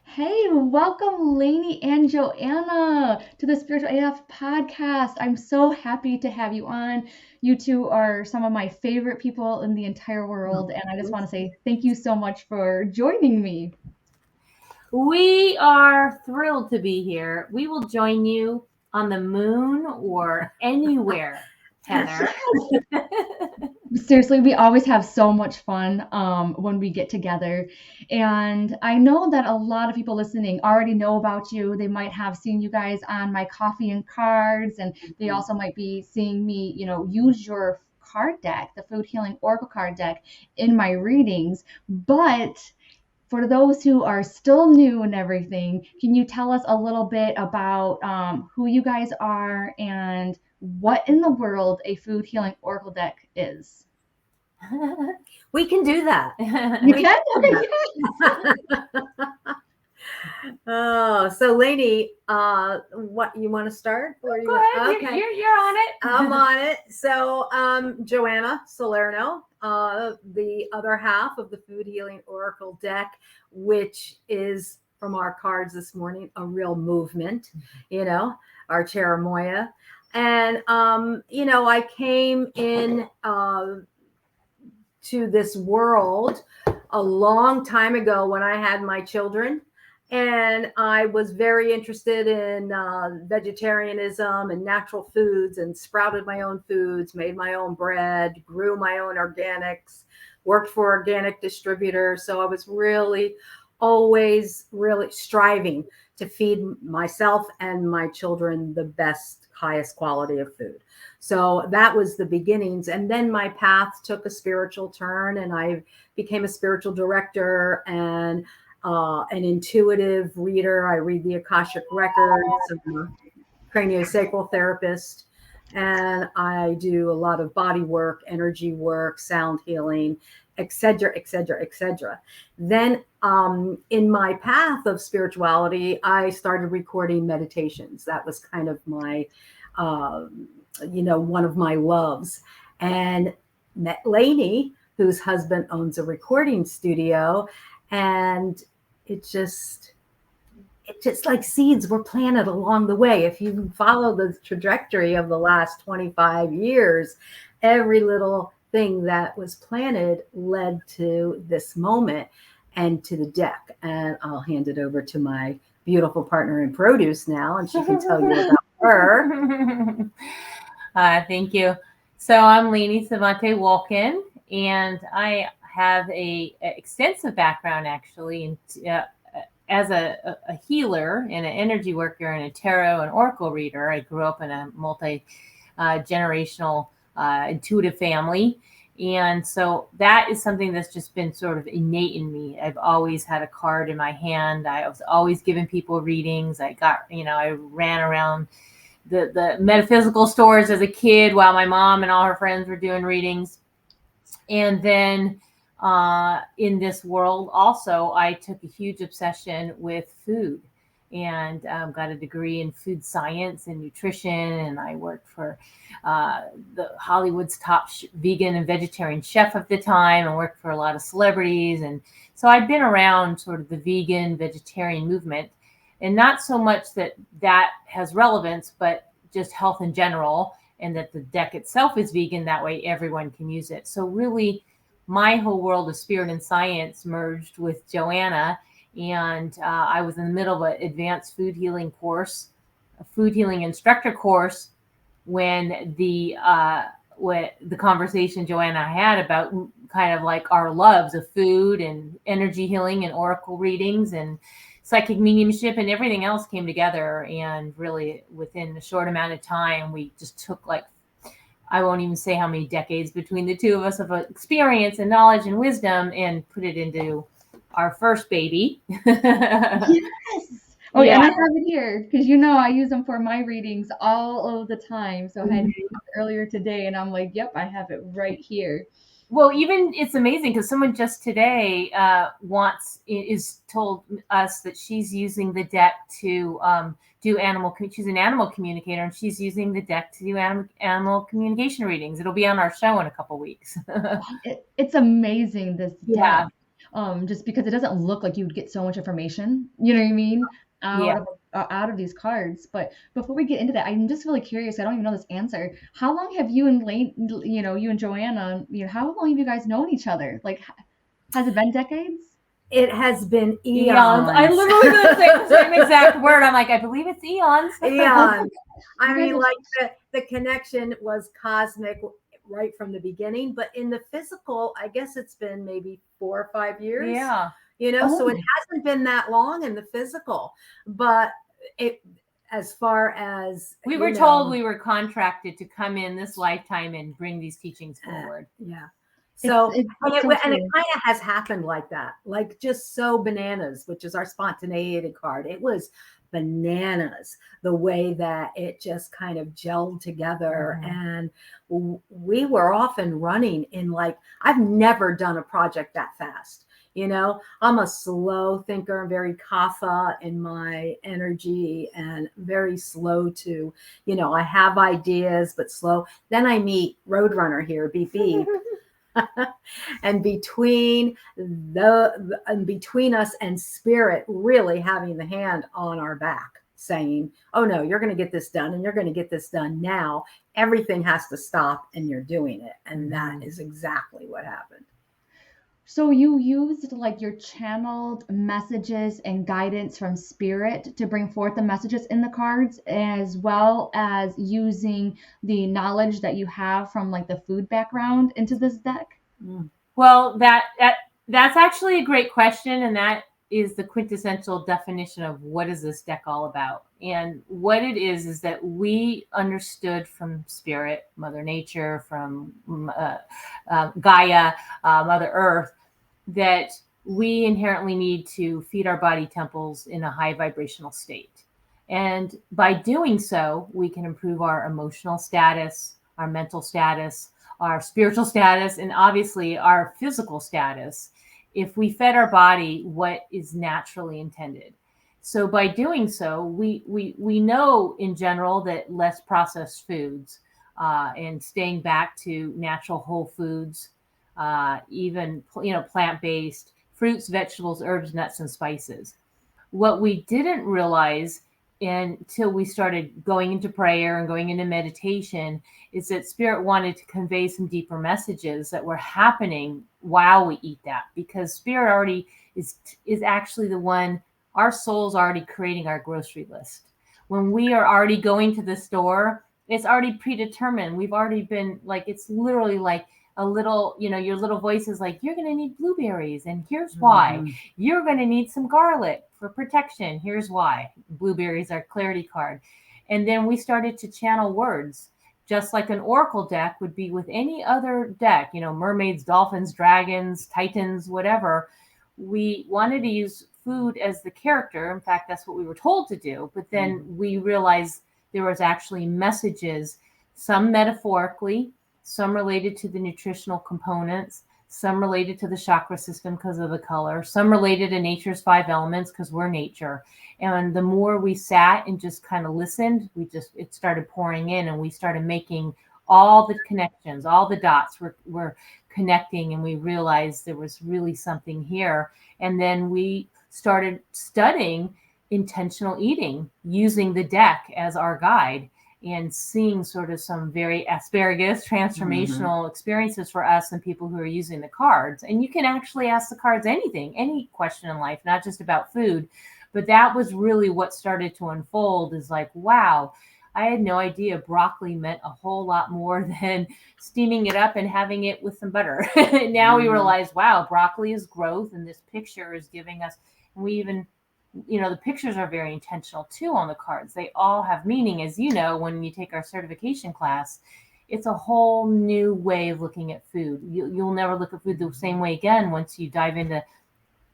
Hey, welcome Lainie and Joanna to the Spiritual AF podcast. I'm so happy to have you on. You two are some of my favorite people in the entire world, and I just want to say thank you so much for joining me. We are thrilled to be here. We will join you on the moon or anywhere, Heather. Seriously, we always have so much fun when we get together. And I know that a lot of people listening already know about you. They might have seen you guys on my coffee and cards, and they also might be seeing me, use your card deck, the Food Healing Oracle card deck, in my readings. But for those who are still new and everything, can you tell us a little bit about who you guys are and what in the world a Food Healing Oracle deck is? We can do that. You can? Okay, yes. Oh, so Lainie, what you want to start? Or you Go ahead. Okay. You're on it. I'm on it. So, Joanna Salerno, the other half of the Food Healing Oracle deck, which is from our cards this morning, a real movement, our Cherimoya. And, I came in to this world a long time ago when I had my children. And I was very interested in vegetarianism and natural foods and sprouted my own foods, made my own bread, grew my own organics, worked for organic distributors. So I was always really striving to feed myself and my children the best, highest quality of food. So that was the beginnings. And then my path took a spiritual turn and I became a spiritual director and an intuitive reader. I read the Akashic records. I'm a craniosacral therapist, and I do a lot of body work, energy work, sound healing, etc., etc., etc. Then, in my path of spirituality, I started recording meditations. That was kind of my, one of my loves, and met Lainie, whose husband owns a recording studio. And it just like seeds were planted along the way. If you follow the trajectory of the last 25 years, every little thing that was planted led to this moment and to the deck. And I'll hand it over to my beautiful partner in produce now, and she can tell you about her. Thank you. So I'm Lainie Sevante Wulkan, and I have a extensive background actually in as a healer and an energy worker and a tarot and oracle reader. I grew up in a multi-generational intuitive family. And so that is something that's just been sort of innate in me. I've always had a card in my hand. I was always giving people readings. I ran around the metaphysical stores as a kid while my mom and all her friends were doing readings. And then in this world also, I took a huge obsession with food and got a degree in food science and nutrition. And I worked for the Hollywood's top vegan and vegetarian chef of the time and worked for a lot of celebrities. And so I've been around sort of the vegan vegetarian movement, and not so much that has relevance, but just health in general, and that the deck itself is vegan. That way everyone can use it. So really, my whole world of spirit and science merged with Joanna, and I was in the middle of an advanced food healing course, a food healing instructor course, when the conversation Joanna had about kind of like our loves of food and energy healing and oracle readings and psychic mediumship and everything else came together. And really within a short amount of time, we just took I won't even say how many decades between the two of us of experience and knowledge and wisdom and put it into our first baby. Yes. Oh, yeah. And I have it here because I use them for my readings all of the time. So I had it earlier today and I'm like, yep, I have it right here. Well, even it's amazing because someone just today is told us that she's using the deck to do she's an animal communicator, and she's using the deck to do animal communication readings. It'll be on our show in a couple weeks. It's amazing, this deck. Yeah. just because it doesn't look like you would get so much information, you know what I mean, Yeah. out of these cards. But before we get into that, I'm just really curious. I don't even know this answer. How long have you and you and Joanna, how long have you guys known each other? Like, has it been decades? It has been Eons. I eons. literally going to say the same exact word. I'm like, I believe it's eons. Eons. I You guys mean, are- like the connection was cosmic right from the beginning, but in the physical, I guess it's been maybe 4 or 5 years. Yeah. So it Oh. hasn't been that long in the physical, but it, as far as We were told we were contracted to come in this lifetime and bring these teachings forward. Yeah. So, It's and so it true. kind of has happened like that, like just so bananas, which is our spontaneity card. It was bananas the way that it just kind of gelled together. And we were off and running in like, I've never done a project that fast. I'm a slow thinker. I'm very kapha in my energy and very slow to, I have ideas, but slow. Then I meet Roadrunner here, beep, beep. And between between us and spirit really having the hand on our back saying, oh no, you're going to get this done and you're going to get this done now. Everything has to stop and you're doing it. And that is exactly what happened. So you used like your channeled messages and guidance from spirit to bring forth the messages in the cards, as well as using the knowledge that you have from like the food background into this deck? Well, that's actually a great question, and that is the quintessential definition of what is this deck all about. And what it is that we understood from spirit, Mother Nature, from Gaia, Mother Earth, that we inherently need to feed our body temples in a high vibrational state. And by doing so, we can improve our emotional status, our mental status, our spiritual status, and obviously our physical status if we fed our body what is naturally intended. So by doing so, we know in general that less processed foods and staying back to natural whole foods, even plant-based fruits, vegetables, herbs, nuts, and spices. What we didn't realize until we started going into prayer and going into meditation is that spirit wanted to convey some deeper messages that were happening while we eat that, because spirit already is actually the one, our soul's already creating our grocery list. When we are already going to the store, it's already predetermined. We've already been like, it's literally like a little, your little voice is like, you're going to need blueberries and here's why. You're going to need some garlic for protection. Here's why. Blueberries are clarity card. And then we started to channel words, just like an oracle deck would be with any other deck, mermaids, dolphins, dragons, titans, whatever. We wanted to use food as the character. In fact, that's what we were told to do. But then we realized there was actually messages, some metaphorically, some related to the nutritional components, some related to the chakra system because of the color, some related to nature's 5 elements because we're nature. And the more we sat and just kind of listened, it started pouring in, and we started making all the connections, all the dots were connecting, and we realized there was really something here. And then we started studying intentional eating using the deck as our guide, and seeing sort of some very asparagus transformational experiences for us and people who are using the cards. And you can actually ask the cards anything, any question in life, not just about food. But that was really what started to unfold, is like, wow, I had no idea broccoli meant a whole lot more than steaming it up and having it with some butter. Now we realize, wow, broccoli is growth, and this picture is giving us, and we even, the pictures are very intentional too on the cards. They all have meaning. As you know, when you take our certification class, it's a whole new way of looking at food. You'll never look at food the same way again once you dive into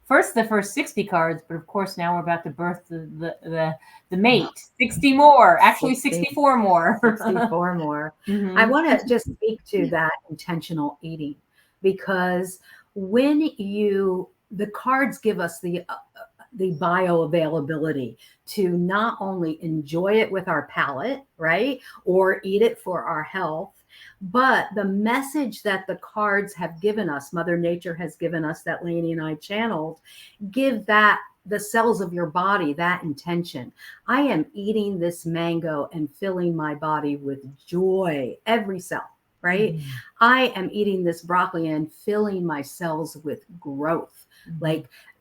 the first 60 cards, but of course now we're about to birth the mate. 60 more, actually 64 more. 64 more. I want to just speak to that intentional eating, because when the cards give us the bioavailability to not only enjoy it with our palate, right, or eat it for our health, But the message that the cards have given us, Mother Nature has given us, that Lainie and I channeled, give that the cells of your body that intention. I am eating this mango and filling my body with joy, every cell, right? Mm-hmm. I am eating this broccoli and filling my cells with growth. Mm-hmm.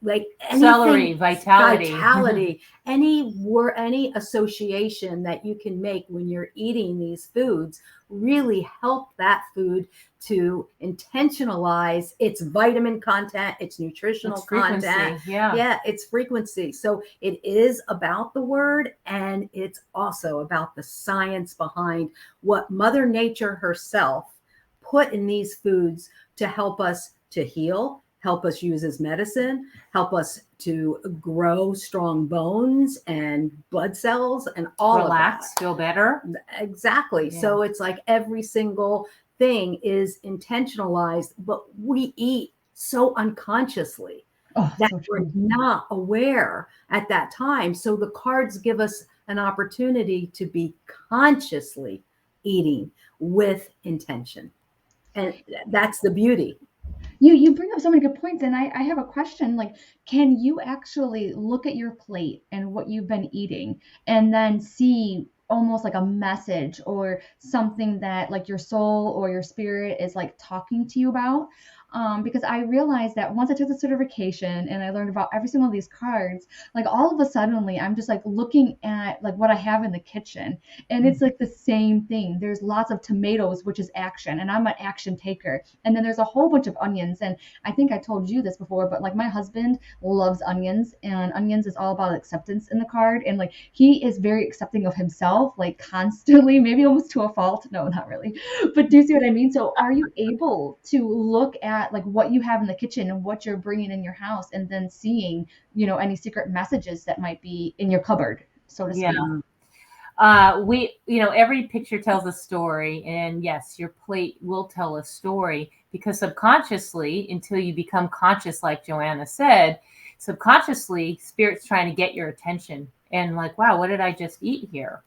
Like anything, celery, vitality, any association that you can make when you're eating these foods really help that food to intentionalize its vitamin content, its nutritional content. Yeah, its frequency. So it is about the word, and it's also about the science behind what Mother Nature herself put in these foods to help us to heal, help us use as medicine, help us to grow strong bones and blood cells and all relax, of that. feel better. Exactly. Yeah. So it's like every single thing is intentionalized, but we eat so unconsciously that we're not aware at that time. So the cards give us an opportunity to be consciously eating with intention. And that's the beauty. You bring up so many good points, and I have a question. Like, can you actually look at your plate and what you've been eating and then see almost like a message or something that like your soul or your spirit is like talking to you about? Because I realized that once I took the certification and I learned about every single one of these cards, like all of a suddenly I'm just like looking at like what I have in the kitchen, and it's like the same thing. There's lots of tomatoes, which is action, and I'm an action taker. And then there's a whole bunch of onions. And I think I told you this before, but like my husband loves onions, and onions is all about acceptance in the card. And like he is very accepting of himself, like constantly, maybe almost to a fault. No, not really. But do you see what I mean? So are you able to look at like what you have in the kitchen and what you're bringing in your house, and then seeing, any secret messages that might be in your cupboard, so to speak? Every picture tells a story, and yes, your plate will tell a story, because subconsciously, until you become conscious, like Joanna said, subconsciously, spirit's trying to get your attention and like, wow, what did I just eat here?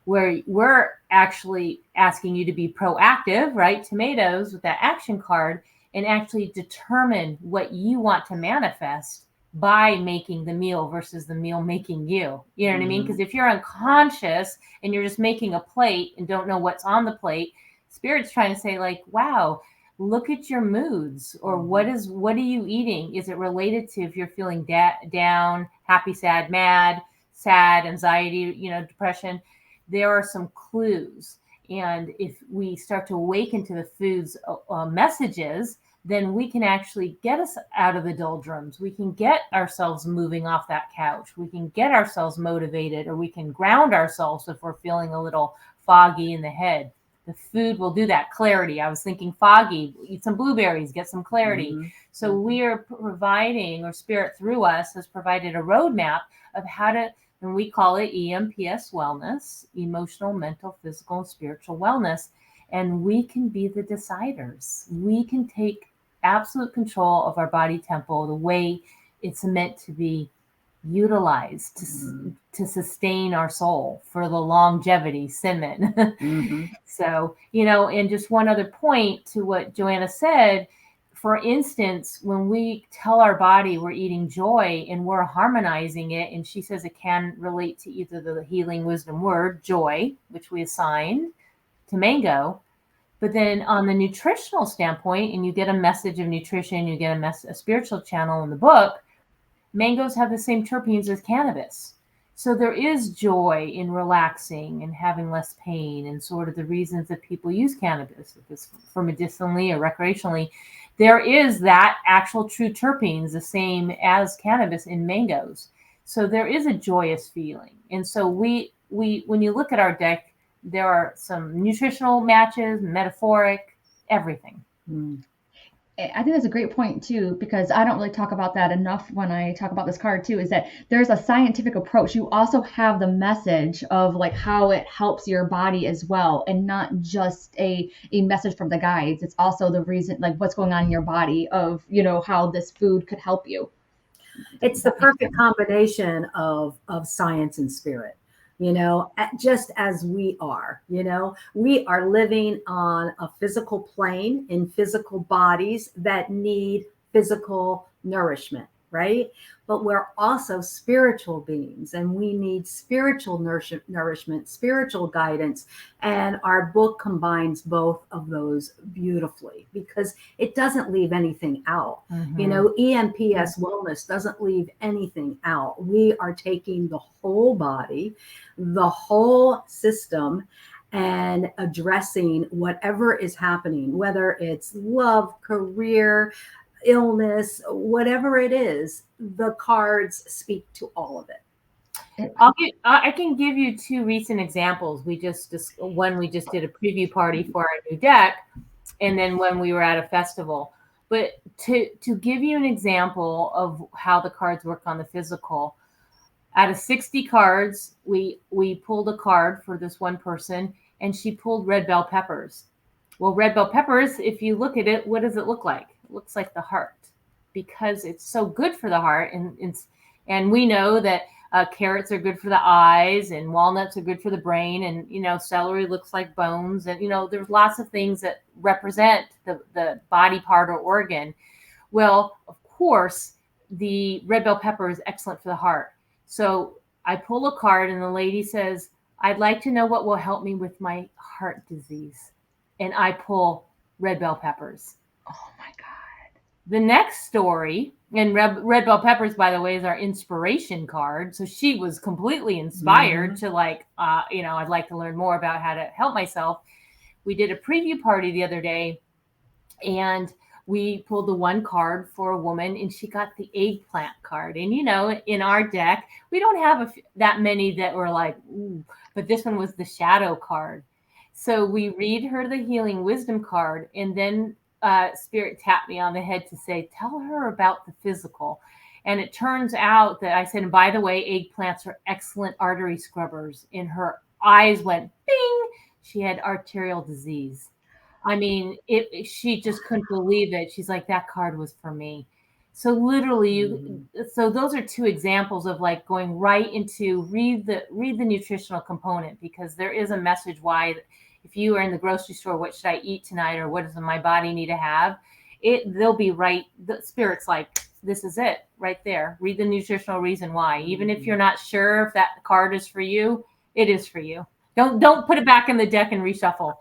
Where we're actually asking you to be proactive, right? Tomatoes with that action card, and actually determine what you want to manifest by making the meal versus the meal making you. You know what I mean? Because if you're unconscious and you're just making a plate and don't know what's on the plate, spirit's trying to say like, wow, look at your moods, or what are you eating? Is it related to if you're feeling down, happy, sad, mad, anxiety, depression? There are some clues. And if we start to awaken to the food's messages, then we can actually get us out of the doldrums. We can get ourselves moving off that couch. We can get ourselves motivated, or we can ground ourselves if we're feeling a little foggy in the head. The food will do that. Clarity. I was thinking foggy, eat some blueberries, get some clarity. So we are providing, or spirit through us has provided a roadmap of how to, and we call it EMPS wellness, emotional, mental, physical, and spiritual wellness. And we can be the deciders. We can take absolute control of our body temple the way it's meant to be utilized to sustain our soul for the longevity, Simon. So, and just one other point to what Joanna said, for instance, when we tell our body we're eating joy and we're harmonizing it, and she says it can relate to either the healing wisdom word, joy, which we assign to mango, but then on the nutritional standpoint, and you get a message of nutrition, you get a spiritual channel in the book, mangoes have the same terpenes as cannabis. So there is joy in relaxing and having less pain, and sort of the reasons that people use cannabis, if it's for medicinally or recreationally. There is that actual true terpenes, the same as cannabis in mangoes. So there is a joyous feeling. And so we when you look at our deck, there are some nutritional matches, metaphoric, everything. I think that's a great point too, because I don't really talk about that enough when I talk about this card too, is that there's a scientific approach. You also have the message of like how it helps your body as well, and not just a message from the guides. It's also the reason, like what's going on in your body of, how this food could help you. It's the perfect combination of science and spirit. just as we are. We are living on a physical plane in physical bodies that need physical nourishment, right? But we're also spiritual beings, and we need spiritual nourishment, spiritual guidance. And our book combines both of those beautifully, because it doesn't leave anything out. EMPS Wellness doesn't leave anything out. We are taking the whole body, the whole system, and addressing whatever is happening, whether it's love, career, illness, whatever it is. The cards speak to all of it. I can give you two recent examples. We just did a preview party for our new deck, and then when we were at a festival. But to give you an example of how the cards work on the physical, out of 60 cards, we pulled a card for this one person, and she pulled red bell peppers. Well, red bell peppers, if you look at it, what does it look like? It looks like the heart, because it's so good for the heart. And we know that carrots are good for the eyes, and walnuts are good for the brain. And, celery looks like bones. And, there's lots of things that represent the body part or organ. Well, of course, the red bell pepper is excellent for the heart. So I pull a card, and the lady says, I'd like to know what will help me with my heart disease. And I pull red bell peppers. Oh my God. The next story, and red bell peppers, by the way, is our inspiration card. So she was completely inspired to I'd like to learn more about how to help myself. We did a preview party the other day, and we pulled the one card for a woman, and she got the eggplant card. And, in our deck, we don't have that many that were like, ooh, but this one was the shadow card. So we read her the healing wisdom card, and then Spirit tapped me on the head to say, tell her about the physical. And it turns out that I said, and by the way, eggplants are excellent artery scrubbers. And her eyes went bing. She had arterial disease. I mean, she just couldn't believe it. She's like, that card was for me. So literally, so those are two examples of like going right into read the nutritional component, because there is a message why. If you are in the grocery store, what should I eat tonight, or what does my body need to have? They'll be right. The Spirit's like, this is it right there. Read the nutritional reason why. Even if you're not sure if that card is for you, it is for you. Don't put it back in the deck and reshuffle.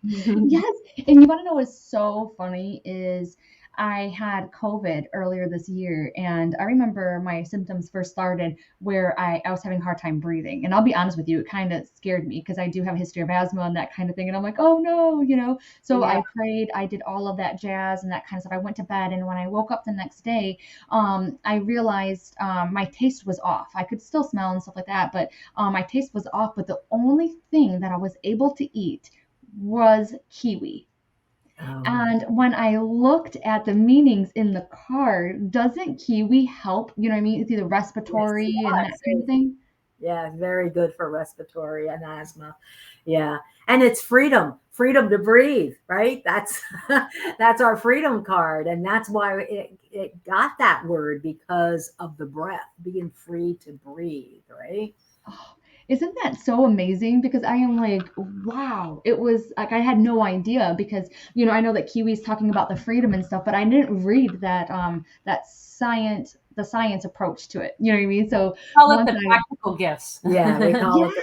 Yes. And you want to know what's so funny is I had COVID earlier this year, and I remember my symptoms first started where I was having a hard time breathing. And I'll be honest with you, it kind of scared me because I do have a history of asthma and that kind of thing. And I'm like, oh no. So I prayed, I did all of that jazz and that kind of stuff. I went to bed, and when I woke up the next day, I realized my taste was off. I could still smell and stuff like that, but my taste was off. But the only thing that I was able to eat was kiwi. And when I looked at the meanings in the card, doesn't kiwi help? You know what I mean? It's either respiratory and that kind of thing. Yeah, very good for respiratory and asthma. Yeah. And it's freedom to breathe, right? That's our freedom card. And that's why it got that word, because of the breath, being free to breathe, right? Oh, isn't that so amazing? Because I am like, wow. It was like I had no idea, because I know that Kiwi's talking about the freedom and stuff, but I didn't read that the science approach to it. You know what I mean? So call it the practical gifts. Yeah, we call it.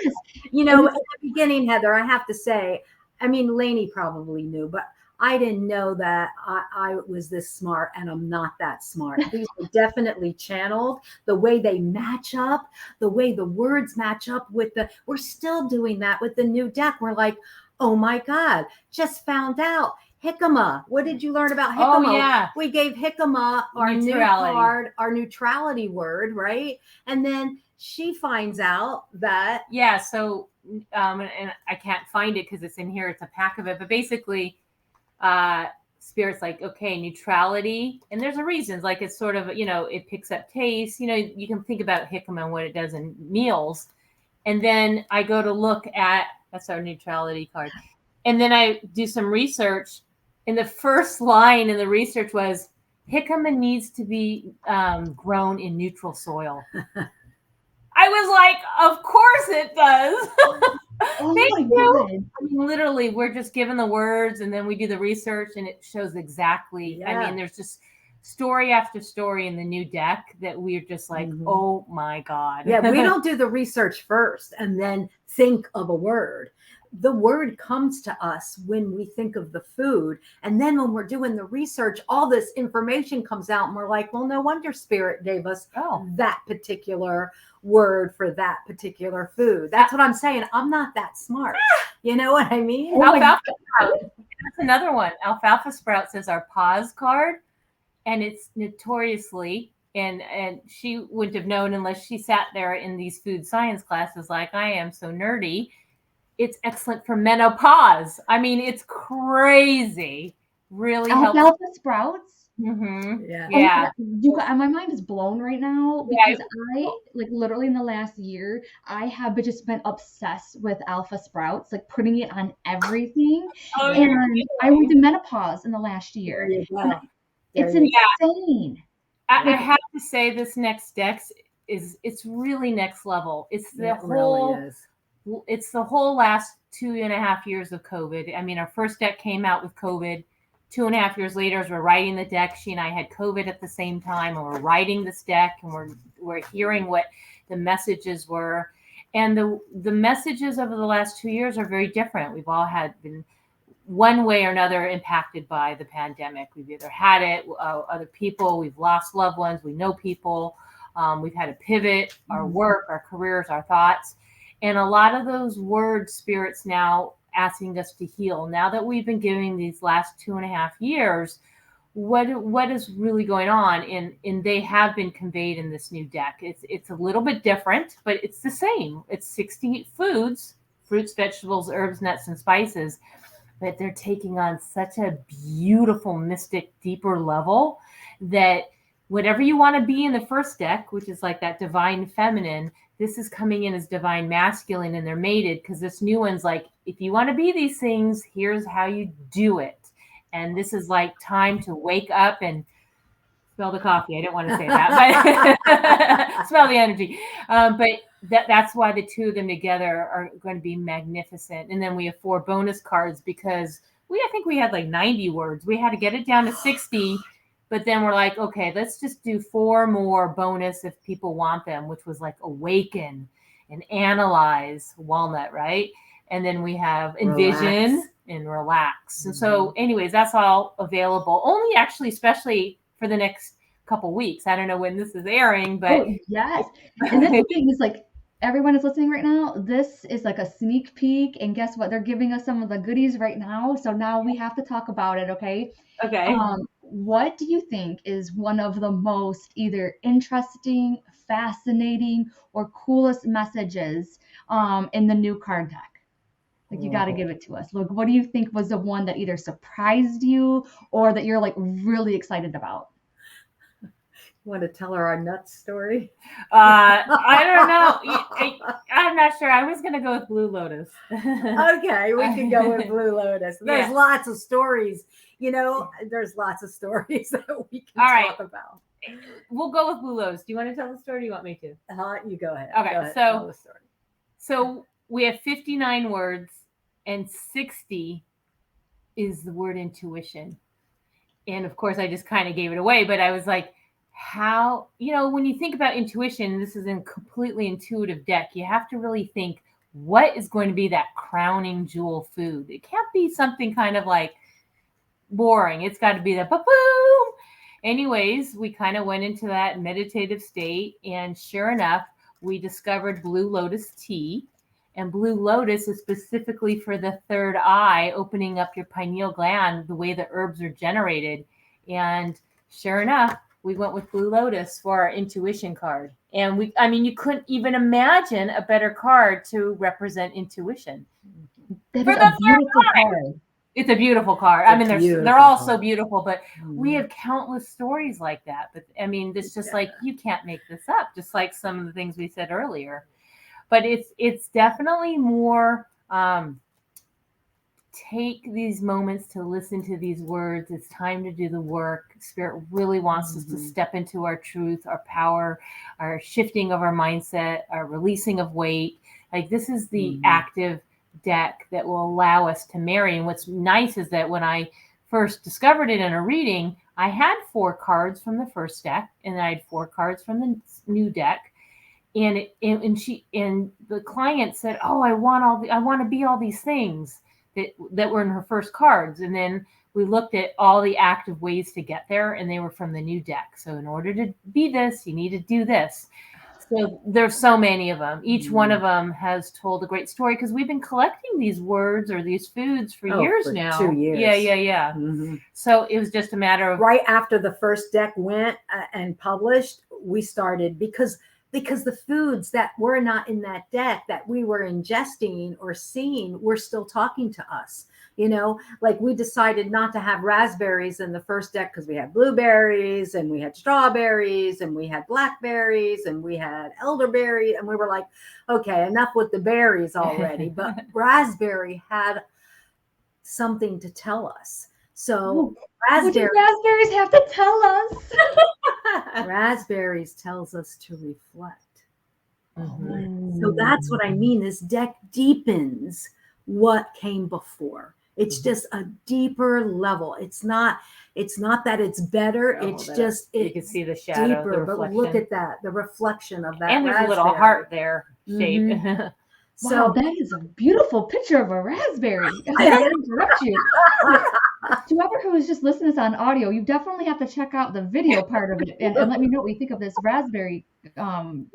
In the beginning, Heather, I have to say, I mean, Lainie probably knew, but I didn't know that I was this smart, and I'm not that smart. These are definitely channeled. The way they match up, the way the words match up we're still doing that with the new deck. We're like, oh my God, just found out. Jicama. What did you learn about jicama? Oh, yeah. We gave jicama our new card, our neutrality word, right? And then she finds out that. Yeah, so, and I can't find it because it's in here. It's a pack of it. But basically, Spirit's like, okay, neutrality, and there's a reason, like it's sort of, it picks up taste, you can think about jicama and what it does in meals. And then I go to look at, that's our neutrality card, and then I do some research, and the first line in the research was, jicama needs to be grown in neutral soil. I was like, of course it does. Oh Thank my you. God. I mean, literally, we're just given the words and then we do the research and it shows exactly. I mean, there's just story after story in the new deck that we're just like, oh my God. Yeah, we don't do the research first and then think of a word. The word comes to us when we think of the food. And then when we're doing the research, all this information comes out and we're like, well, no wonder Spirit gave us that particular word for that particular food. That's what I'm saying. I'm not that smart. You know what I mean? Alfalfa sprout. That's another one. Alfalfa sprout says our pause card. And it's notoriously, and she wouldn't have known unless she sat there in these food science classes like I am, so nerdy. It's excellent for menopause. I mean, it's crazy. Really helps. Alfalfa sprouts. Yeah. My mind is blown right now because I like literally in the last year I have just been obsessed with alpha sprouts, like putting it on everything. And I went through menopause in the last year. It's insane. I have to say this next deck it's really next level. It's the whole last 2.5 years of COVID. I mean, our first deck came out with COVID. 2.5 years later, as we're writing the deck, she and I had COVID at the same time, and we're writing this deck, and we're hearing what the messages were, and the messages over the last 2 years are very different. We've all been one way or another impacted by the pandemic. We've either had it, other people, we've lost loved ones, we know people, we've had to pivot our work, our careers, our thoughts, and a lot of those words, Spirit's now asking us to heal. Now that we've been giving these last 2.5 years, what is really going on? And they have been conveyed in this new deck. It's a little bit different, but it's the same. It's 68 foods, fruits, vegetables, herbs, nuts, and spices, but they're taking on such a beautiful, mystic, deeper level that whatever you want to be in the first deck, which is like that divine feminine, this is coming in as divine masculine, and they're mated because this new one's like, if you want to be these things, here's how you do it. And this is like time to wake up and smell the coffee. I didn't want to say that, but smell the energy. But that's why the two of them together are going to be magnificent. And then we have 4 bonus cards because I think we had like 90 words. We had to get it down to 60. But then we're like, okay, let's just do 4 more bonus if people want them, which was like awaken and analyze, walnut, right? And then we have envision and relax. And so anyways, that's all available. Only actually, especially for the next couple weeks. I don't know when this is airing, but yes. And that's the thing is like everyone is listening right now. This is like a sneak peek, and guess what? They're giving us some of the goodies right now. So now we have to talk about it. Okay. What do you think is one of the most either interesting, fascinating, or coolest messages in the new card deck? Like, you got to give it to us. Look, what do you think was the one that either surprised you or that you're like really excited about? Want to tell her our nuts story? I don't know. I'm not sure. I was going to go with Blue Lotus. Okay, we can go with Blue Lotus. There's lots of stories. You know, there's lots of stories that we can talk about. We'll go with Blue Lotus. Do you want to tell the story or do you want me to? You go ahead. Okay, go ahead. So, tell the story. So we have 59 words and 60 is the word intuition. And of course, I just kind of gave it away, but I was like, how, when you think about intuition, this is a completely intuitive deck. You have to really think, what is going to be that crowning jewel food? It can't be something kind of like boring. It's got to be the ba-boom. Anyways, we kind of went into that meditative state, and sure enough, we discovered Blue Lotus tea. And Blue Lotus is specifically for the third eye, opening up your pineal gland, the way the herbs are generated. And sure enough, we went with Blue Lotus for our intuition card. And you couldn't even imagine a better card to represent intuition. That is a beautiful card. It's a beautiful card. They're all so beautiful, but we have countless stories like that. But it's just like, you can't make this up, just like some of the things we said earlier. But it's definitely more take these moments to listen to these words. It's time to do the work. Spirit really wants us to step into our truth, our power, our shifting of our mindset, our releasing of weight. Like this is the active deck that will allow us to marry. And what's nice is that when I first discovered it in a reading, I had 4 cards from the first deck and I had 4 cards from the new deck. And the client said, "Oh, I want to be all these things that were in her first cards." And then we looked at all the active ways to get there, and they were from the new deck. So in order to be this, you need to do this. So there's so many of them. Each one of them has told a great story because we've been collecting these words or these foods for years now. 2 years. Yeah. So it was just a matter of right after the first deck went and published, we started because the foods that were not in that deck that we were ingesting or seeing were still talking to us. Like we decided not to have raspberries in the first deck because we had blueberries and we had strawberries and we had blackberries and we had elderberry. And we were like, okay, enough with the berries already. But raspberry had something to tell us. So what do raspberries have to tell us? Raspberries tells us to reflect. So that's what I mean. This deck deepens what came before. It's just a deeper level. It's not that it's better. It's just you can see the shadow, deeper. But look at that, the reflection of that. And there's a little heart there shape. Wow, that is a beautiful picture of a raspberry. I didn't interrupt you. Whoever who is just listening to this on audio, you definitely have to check out the video part of it and let me know what you think of this raspberry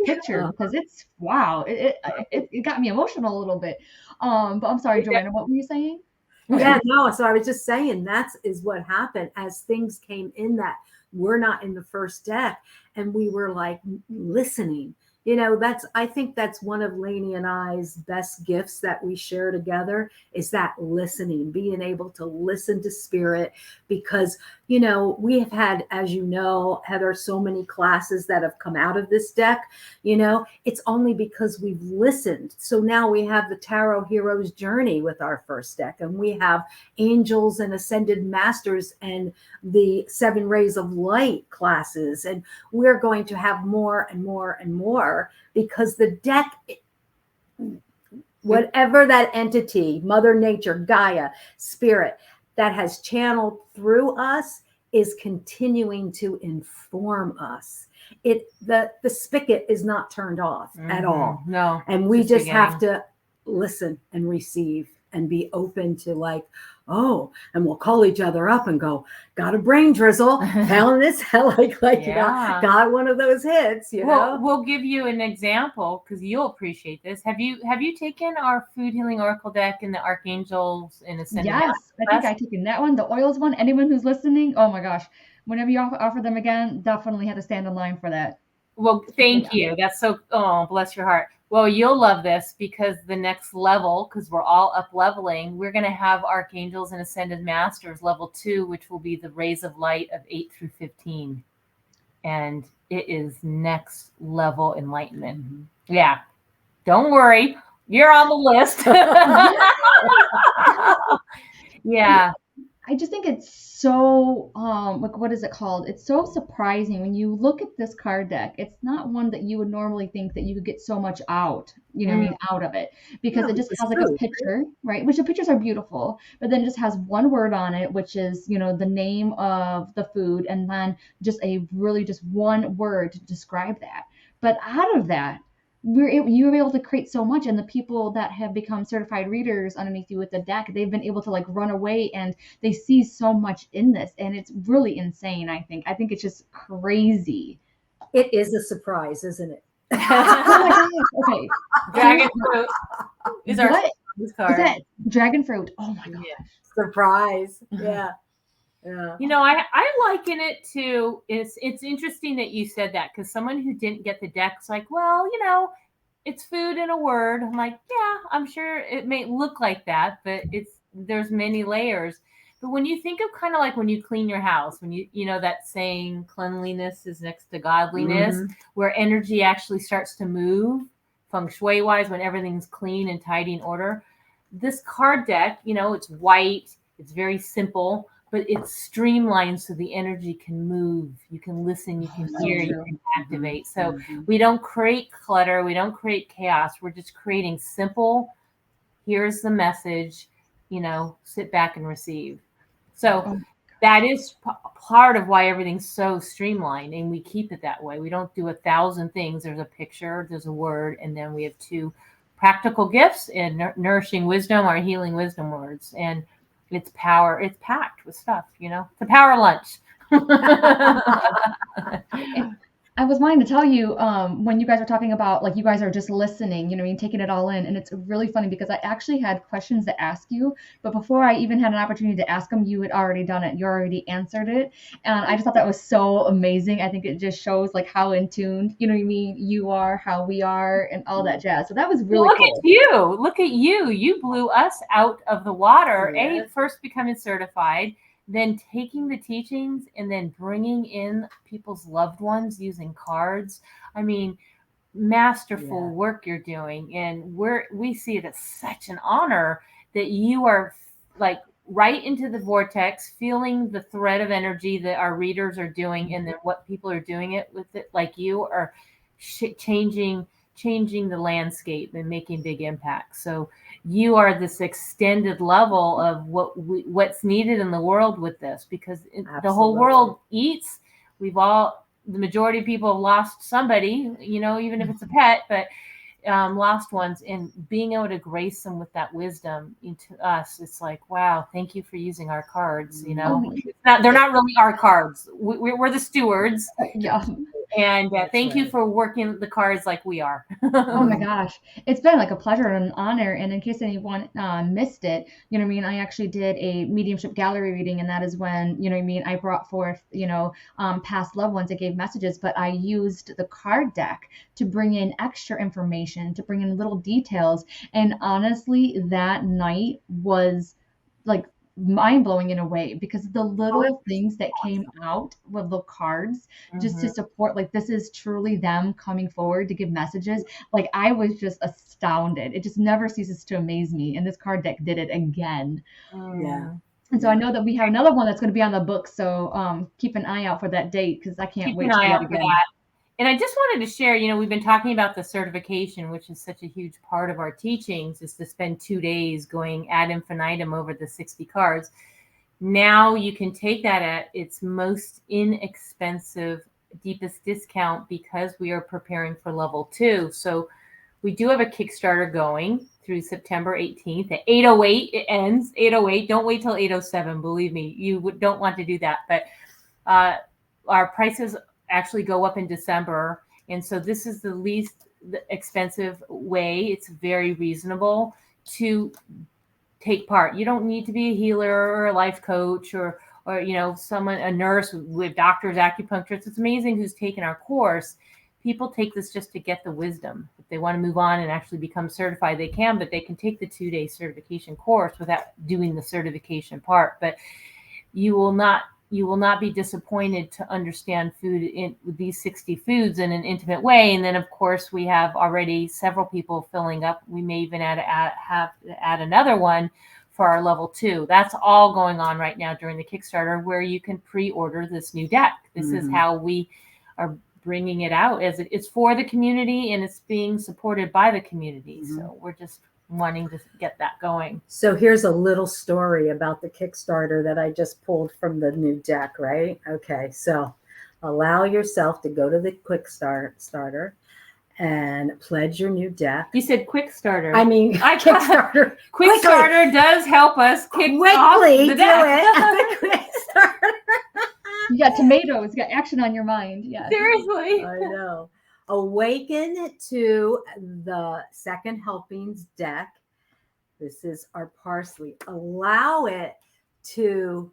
picture because it's wow. It got me emotional a little bit. But I'm sorry, Joanna, what were you saying? Yeah, no. So I was just saying that is what happened as things came in that were not in the first deck, and we were like listening. I think that's one of Lainie and I's best gifts that we share together is that listening, being able to listen to spirit because, we have had, as you know, Heather, so many classes that have come out of this deck, it's only because we've listened. So now we have the Tarot Hero's Journey with our first deck, and we have Angels and Ascended Masters and the 7 Rays of Light classes. And we're going to have more and more and more because the deck, whatever that entity, Mother Nature, Gaia, Spirit, that has channeled through us is continuing to inform us. The spigot is not turned off at all. No. And we just have to listen and receive and be open to like, oh, and we'll call each other up and go, got a brain drizzle, found this, got one of those hits, We'll give you an example because you'll appreciate this. Have you taken our Food Healing Oracle deck and the Archangels and Ascended? Yes, I think I've taken that one, the oils one. Anyone who's listening, oh my gosh, whenever you offer them again, definitely had to stand in line for that. Well, thank you. That's so, bless your heart. Well, you'll love this because the next level, because we're all up leveling, we're going to have Archangels and Ascended Masters level 2, which will be the Rays of Light of 8 through 15. And it is next level enlightenment. Yeah. Don't worry. You're on the list. Yeah. I just think it's so, what is it called? It's so surprising when you look at this card deck. It's not one that you would normally think that you could get so much out, out of it because it just has like a picture, right? Which the pictures are beautiful, but then it just has one word on it, which is, the name of the food, and then just one word to describe that. But out of that, you were able to create so much, and the people that have become certified readers underneath you with the deck, they've been able to like run away and they see so much in this, and it's really insane. I think it's just crazy. It is a surprise, isn't it? Oh my gosh. Okay. Dragon fruit is our card. Is that dragon fruit? Oh my gosh. Yeah. Surprise. Yeah. Yeah. I liken it to, it's interesting that you said that because someone who didn't get the deck's like, well, it's food in a word. I'm like, yeah, I'm sure it may look like that, but there's many layers. But when you think of kind of like when you clean your house, when that saying cleanliness is next to godliness, where energy actually starts to move feng shui wise when everything's clean and tidy in order. this card deck, it's white, it's very simple, but it's streamlined so the energy can move. You can listen, you can hear, you can activate. So we don't create clutter, we don't create chaos. We're just creating simple, here's the message, sit back and receive. So that is part of why everything's so streamlined, and we keep it that way. We don't do 1,000 things. There's a picture, there's a word, and then we have 2 practical gifts and nourishing wisdom, our healing wisdom words. And it's packed with stuff, it's a power lunch. I was wanting to tell you, when you guys are talking about, like, you guys are just listening, taking it all in. And it's really funny because I actually had questions to ask you, but before I even had an opportunity to ask them, you had already done it. You already answered it. And I just thought that was so amazing. I think it just shows, like, how in tune, you are, how we are, and all that jazz. So that was really cool. Look at you. You blew us out of the water. First becoming certified, then taking the teachings and then bringing in people's loved ones using cards. I mean, masterful work you're doing. And we see it as such an honor that you are like right into the vortex, feeling the thread of energy that our readers are doing, and then what people are doing it with it, like you are changing the landscape and making big impacts. So you are this extended level of what's needed in the world with this, because the whole world eats. The majority of people have lost somebody, even if it's a pet, but lost ones, and being able to grace them with that wisdom into us, it's like, wow, thank you for using our cards. They're not really our cards. We're the stewards. Yeah. And thank you for working the cards like we are. Oh my gosh. It's been like a pleasure and an honor. And in case anyone missed it, I actually did a mediumship gallery reading. And that is when, I brought forth, past loved ones that gave messages, but I used the card deck to bring in extra information, to bring in little details. And honestly, that night was like mind-blowing in a way, because the little things that came out with the cards just to support, like, this is truly them coming forward to give messages. Like, I was just astounded. It just never ceases to amaze me, and this card deck did it again. And so I know that we have another one that's going to be on the book, so keep an eye out for that date, because I can't wait to do it again. And I just wanted to share, we've been talking about the certification, which is such a huge part of our teachings, is to spend 2 days going ad infinitum over the 60 cards. Now you can take that at its most inexpensive, deepest discount, because we are preparing for level 2. So we do have a Kickstarter going through September 18th. At 8:08 it ends. 8:08. Don't wait till 8:07. Believe me, you don't want to do that. But our prices actually go up in December. And so this is the least expensive way. It's very reasonable to take part. You don't need to be a healer or a life coach or someone, a nurse with doctors, acupuncturists. It's amazing who's taken our course. People take this just to get the wisdom. If they want to move on and actually become certified, they can, but they can take the 2-day certification course without doing the certification part. But you will not be disappointed to understand food with these 60 foods in an intimate way. And then, of course, we have already several people filling up. We may even have to add another one for our level 2. That's all going on right now during the Kickstarter, where you can pre-order this new deck. This is how we are bringing it out, as it's for the community, and it's being supported by the community. So we're just wanting to get that going. So here's a little story about the Kickstarter that I just pulled from the new deck, right? Okay, so allow yourself to go to the Kickstarter and pledge your new deck. You said Kickstarter. I mean, Kickstarter. Kickstarter does help us kick off the deck. You got tomatoes, you got action on your mind. Yeah. Seriously. I know. Awaken to the second helpings deck. This is our parsley. Allow it to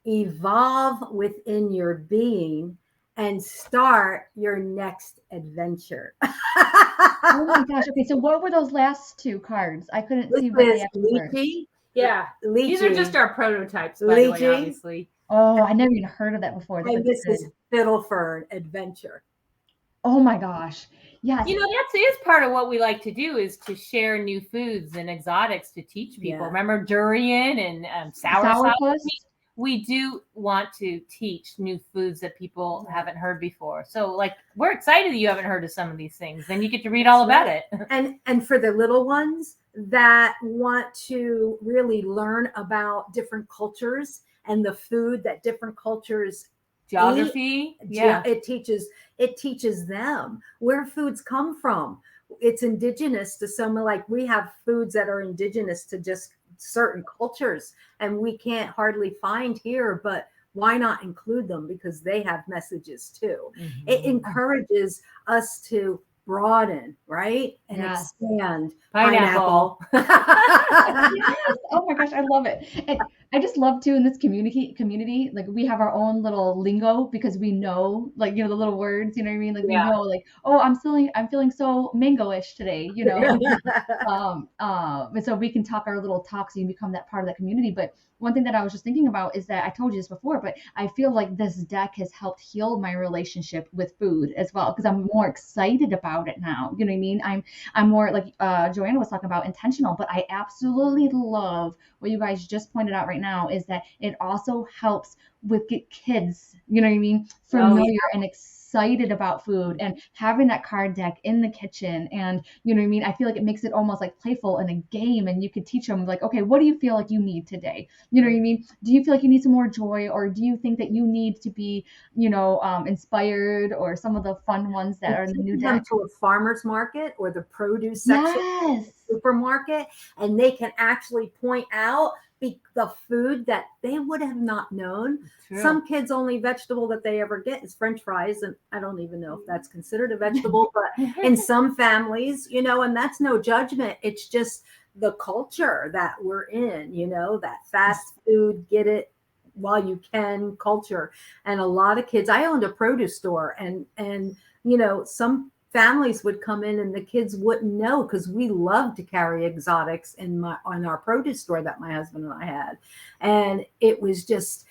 evolve within your being and start your next adventure. Oh my gosh. Okay, so what were those last 2 cards? I couldn't see what they actually were. Yeah. Lychee. These are just our prototypes, by the way, obviously. Oh, I never even heard of that before. And this is Fiddle Fern Adventure. Oh my gosh. Yes. That's is part of what we like to do, is to share new foods and exotics to teach people. Yeah. Remember durian and Sourpuss. we do want to teach new foods that people haven't heard before. So like, we're excited that you haven't heard of some of these things. Then you get to read all about it. And for the little ones that want to really learn about different cultures and the food that different cultures Geography. eat, it teaches them where foods come from. It's indigenous to some, like we have foods that are indigenous to just certain cultures and we can't hardly find here, but why not include them, because they have messages too. Mm-hmm. It encourages us to broaden, right? And expand. Pineapple. Yes. Oh my gosh, I love it. And I just love too, in this community, like we have our own little lingo, because we know, like, the little words, you know what I mean? Like we know, like, oh, I'm feeling so mango-ish today, and so we can talk our little talks and become that part of that community. But one thing that I was just thinking about is that I told you this before, but I feel like this deck has helped heal my relationship with food as well, because I'm more excited about it now. You know what I mean? I'm more, like Joanna was talking about, intentional, but I absolutely love what you guys just pointed out right now, is that it also helps with get kids, you know what I mean, familiar and excited about food, and having that card deck in the kitchen, and you know what I mean, I feel like it makes it almost like playful in a game, and you could teach them like, okay, what do you feel like you need today? You know what I mean? Do you feel like you need some more joy, or do you think that you need to be, inspired, or some of the fun ones that are in the new them deck? to a farmer's market or the produce section of the supermarket, and they can actually point out the food that they would have not known. True. Some kids' only vegetable that they ever get is French fries, and I don't even know if that's considered a vegetable, but in some families, and that's no judgment. It's just the culture that we're in, that fast food, get it while you can culture. And a lot of kids, I owned a produce store, and some families would come in and the kids wouldn't know, because we love to carry exotics on our produce store that my husband and I had. And it was just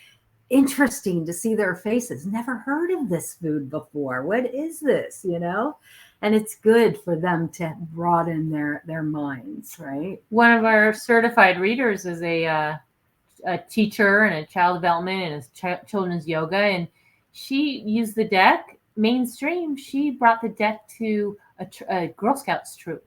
interesting to see their faces. Never heard of this food before. What is this? And it's good for them to broaden their minds, right? One of our certified readers is a teacher and a child development and children's yoga, and she used the deck mainstream. She brought the deck to a Girl Scouts troop,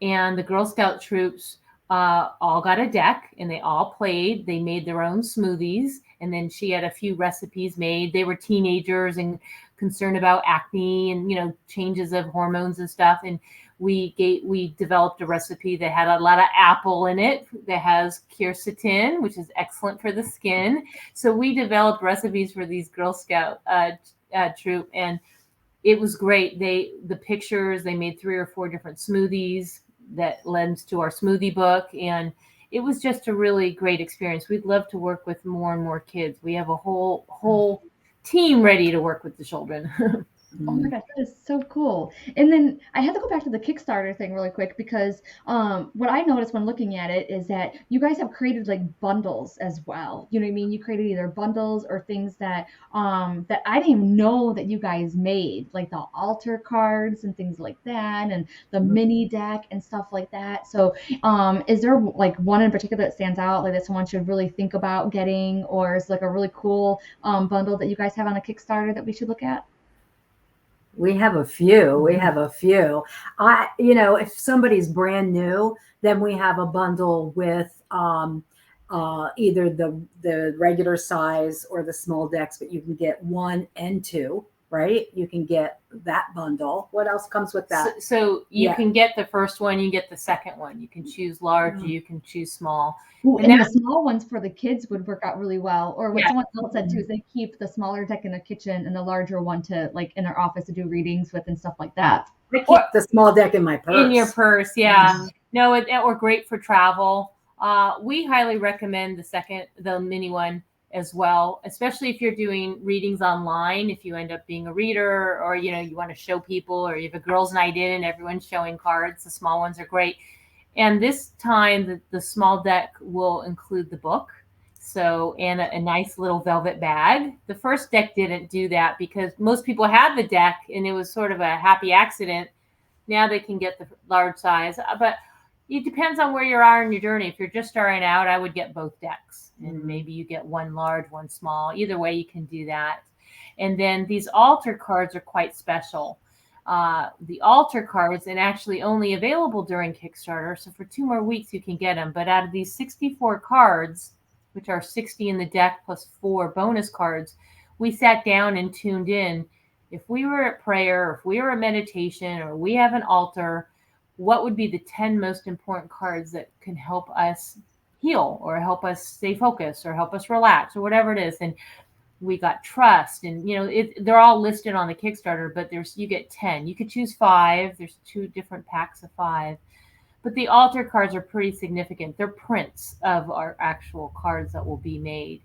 and the Girl Scout troops all got a deck, and they all played. They made their own smoothies, and then she had a few recipes made. They were teenagers and concerned about acne and changes of hormones and stuff, and we developed a recipe that had a lot of apple in it, that has quercetin, which is excellent for the skin. So we developed recipes for these Girl Scout troop, and it was great. The pictures, they made 3 or 4 different smoothies that lends to our smoothie book, and it was just a really great experience. We'd love to work with more and more kids. We have a whole team ready to work with the children. Oh my gosh, that is so cool. And then I had to go back to the Kickstarter thing really quick, because what I noticed when looking at it is that you guys have created like bundles as well. You know what I mean? You created either bundles or things that that I didn't even know that you guys made, like the altar cards and things like that, and the mini deck and stuff like that. So is there like one in particular that stands out, like that someone should really think about getting, or is like a really cool bundle that you guys have on the Kickstarter that we should look at? We have a few. If somebody's brand new, then we have a bundle with either the regular size or the small decks, but you can get 1 and 2, right? You can get that bundle. What else comes with that? So you can get the first one, you get the second one. You can choose large, you can choose small. Ooh, and the small ones for the kids would work out really well. Or what someone else said too is they keep the smaller deck in the kitchen and the larger one to like in their office to do readings with and stuff like that. I keep the small deck in my purse. In your purse, yeah. No, or great for travel. We highly recommend the mini one as well, especially if you're doing readings online. If you end up being a reader, or you want to show people, or you have a girls' night in and everyone's showing cards, the small ones are great. And this time, the small deck will include the book. So, and a nice little velvet bag. The first deck didn't do that because most people had the deck and it was sort of a happy accident. Now they can get the large size, but it depends on where you are in your journey. If you're just starting out, I would get both decks, and maybe you get one large, one small. Either way, you can do that. And then these altar cards are quite special. The altar cards, and actually only available during Kickstarter. So for 2 more weeks, you can get them. But out of these 64 cards, which are 60 in the deck plus 4 bonus cards, we sat down and tuned in. If we were at prayer, or if we were at meditation, or we have an altar, what would be the 10 most important cards that can help us heal or help us stay focused or help us relax or whatever it is? And we got trust, and they're all listed on the Kickstarter, but you get 10. You could choose 5. There's 2 different packs of 5. But the altar cards are pretty significant. They're prints of our actual cards that will be made.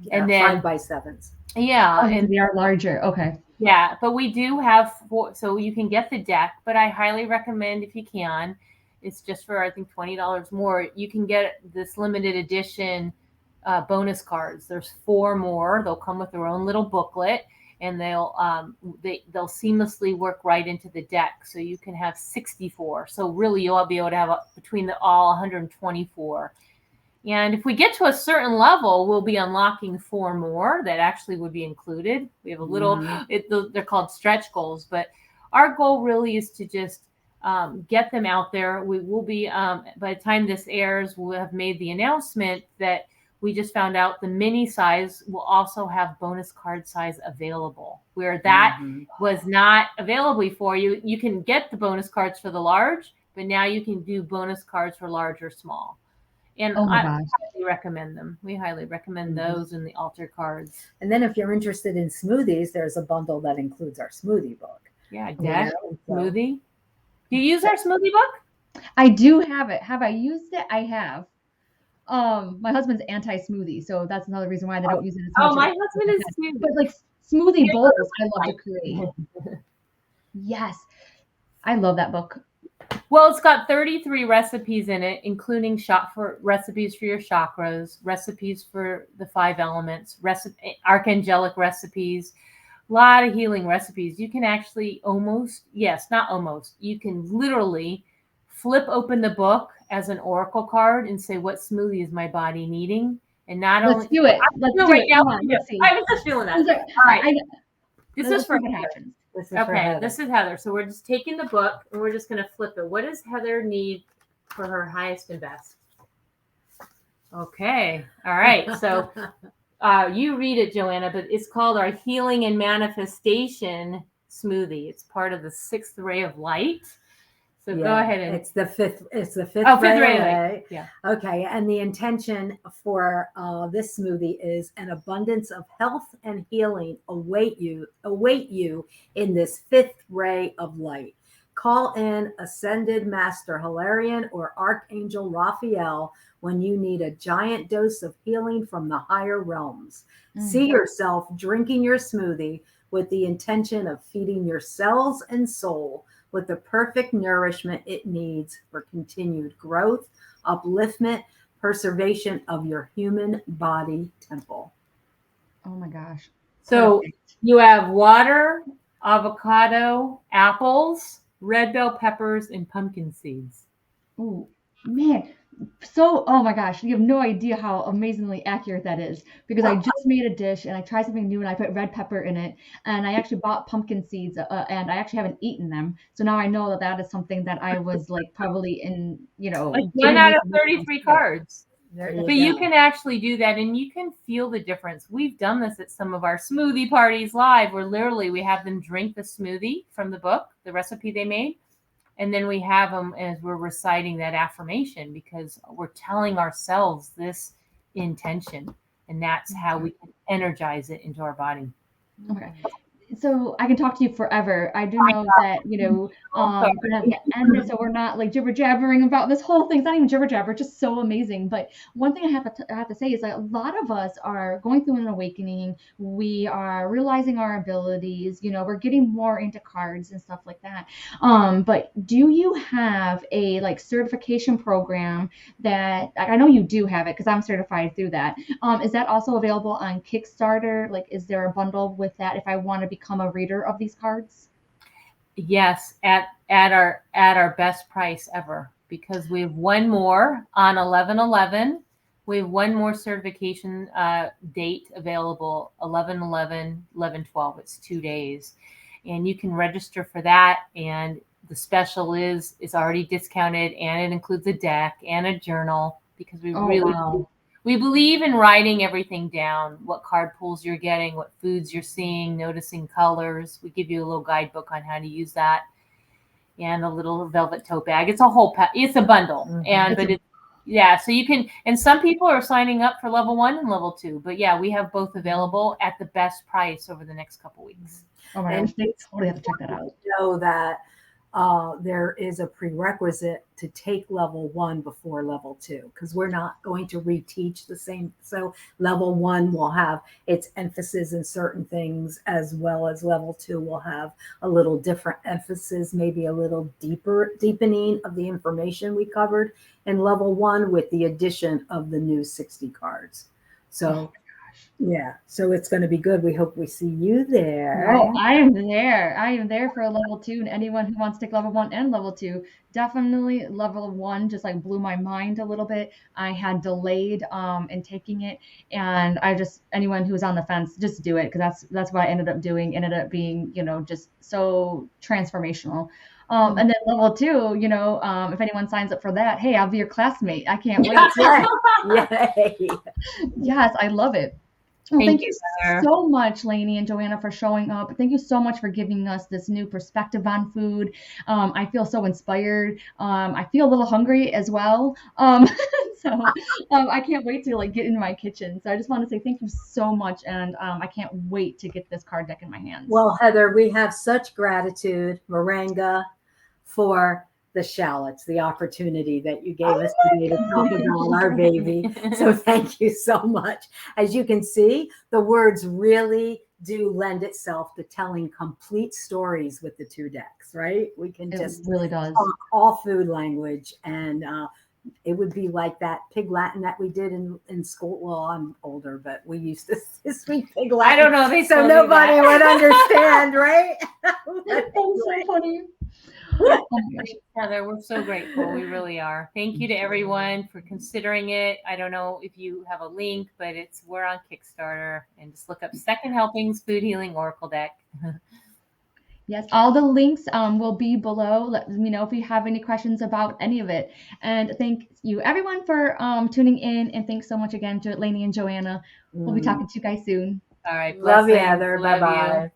Yeah, and then 5x7s. Yeah. And they are larger. Okay. Yeah, but we do have 4, so you can get the deck, but I highly recommend if you can. It's just for, I think, $20 more. You can get this limited edition bonus cards. There's 4 more. They'll come with their own little booklet, and they'll seamlessly work right into the deck. So you can have 64. So really, you'll be able to have between all 124. And if we get to a certain level, we'll be unlocking 4 more that actually would be included. We have a little, they're called stretch goals, but our goal really is to just get them out there. We will be, by the time this airs, we'll have made the announcement that we just found out the mini size will also have bonus card size available, where that was not available for you. You can get the bonus cards for the large, but now you can do bonus cards for large or small. And I highly recommend them. We highly recommend those and the altar cards. And then if you're interested in smoothies, there's a bundle that includes our smoothie book. Yeah, deck, smoothie. Do you use our smoothie book? I do have it. Have I used it? I have. My husband's anti-smoothie, so that's another reason why they don't use it as much. Oh, my husband is too. But like smoothie bowls, I love to create. Yes, I love that book. Well, it's got 33 recipes in it, including recipes for your chakras, recipes for the 5 elements, archangelic recipes, a lot of healing recipes. You can actually you can literally flip open the book as an oracle card and say, what smoothie is my body needing? And Let's do it. Let's do it. Now. Come on, let's see. I was just feeling that. All right. This is for what Heather. happens. This is Heather. So we're just taking the book and we're just going to flip it. What does Heather need for her highest and best? Okay. All right. So you read it, Joanna, but it's called our Healing and Manifestation Smoothie. It's part of the 6th ray of light. So go ahead and it's the fifth ray of light. Yeah. Okay. And the intention for this smoothie is an abundance of health and healing await you in this 5th ray of light. Call in Ascended Master Hilarion or Archangel Raphael when you need a giant dose of healing from the higher realms. See yourself drinking your smoothie with the intention of feeding your cells and soul with the perfect nourishment it needs for continued growth, upliftment, preservation of your human body temple. Oh my gosh. So you have water, avocado, apples, red bell peppers, and pumpkin seeds. Oh man. So, oh my gosh, you have no idea how amazingly accurate that is, because I just made a dish and I tried something new and I put red pepper in it, and I actually bought pumpkin seeds and I actually haven't eaten them. So now I know that is something that I was like probably in, like 1 out of 33 cards. But you can actually do that and you can feel the difference. We've done this at some of our smoothie parties live, where literally we have them drink the smoothie from the book, the recipe they made. And then we have them as we're reciting that affirmation, because we're telling ourselves this intention, and that's how we can energize it into our body. Okay. so I can talk to you forever. I do know that, we're gonna have to end it so we're not like jibber jabbering about this whole thing. It's not even jibber jabber, it's just so amazing. But one thing I have to say is that a lot of us are going through an awakening. We are realizing our abilities. We're getting more into cards and stuff like that. But do you have a like certification program that I know you do have it because I'm certified through that. Is that also available on Kickstarter? Like, is there a bundle with that if I want to become a reader of these cards? Yes, at our best price ever, because we have one more on 11/11. We have one more certification date available, 11/11, 11/12. It's 2 days, and you can register for that. And the special is already discounted, and it includes a deck and a journal, because Oh, wow. we believe in writing everything down, what card pulls you're getting, what foods you're seeing, noticing colors. We give you a little guidebook on how to use that, and a little velvet tote bag. It's a whole it's a bundle. Yeah, so you can, and some people are signing up for level 1 and level 2, but yeah, we have both available at the best price over the next couple weeks. Oh my gosh, they totally have to check that out. Know that there is a prerequisite to take level 1 before level 2, because we're not going to reteach the same. So level 1 will have its emphasis in certain things, as well as level 2 will have a little different emphasis, maybe a little deepening of the information we covered in level 1 with the addition of the new 60 cards. So yeah, so it's going to be good. We hope we see you there. Oh, I am there. I am there for a level 2, and anyone who wants to take level 1 and level 2, definitely level 1 just like blew my mind a little bit. I had delayed in taking it, and anyone who's on the fence, just do it, because that's what I ended up doing. Ended up being, just so transformational. And then level 2, if anyone signs up for that, hey, I'll be your classmate. I can't wait. Yay. Yes, I love it. Well, thank you Heather. so much, Lainie and Joanna, for showing up. Thank you so much for giving us this new perspective on food. I feel so inspired. I feel a little hungry as well. So I can't wait to like get into my kitchen. So I just want to say thank you so much, and I can't wait to get this card deck in my hands. Well, Heather, we have such gratitude, Moringa, for the shallots, the opportunity that you gave us today to talk about our baby. So thank you so much. As you can see, the words really do lend itself to telling complete stories with the 2 decks, right? We can just really does talk all food language, and it would be like that pig Latin that we did in school. Well, I'm older, but we used to speak pig Latin. I don't know. So nobody would understand, right? That was so funny. Oh Heather, we're so grateful. We really are. Thank you to everyone for considering it. I don't know if you have a link, but we're on Kickstarter, and just look up Second Helpings Food Healing Oracle Deck. Yes, all the links will be below. Let me know if you have any questions about any of it. And thank you everyone for tuning in, and thanks so much again to Lainie and Joanna. We'll be talking to you guys soon. All right. Love you, Heather. Bye-bye.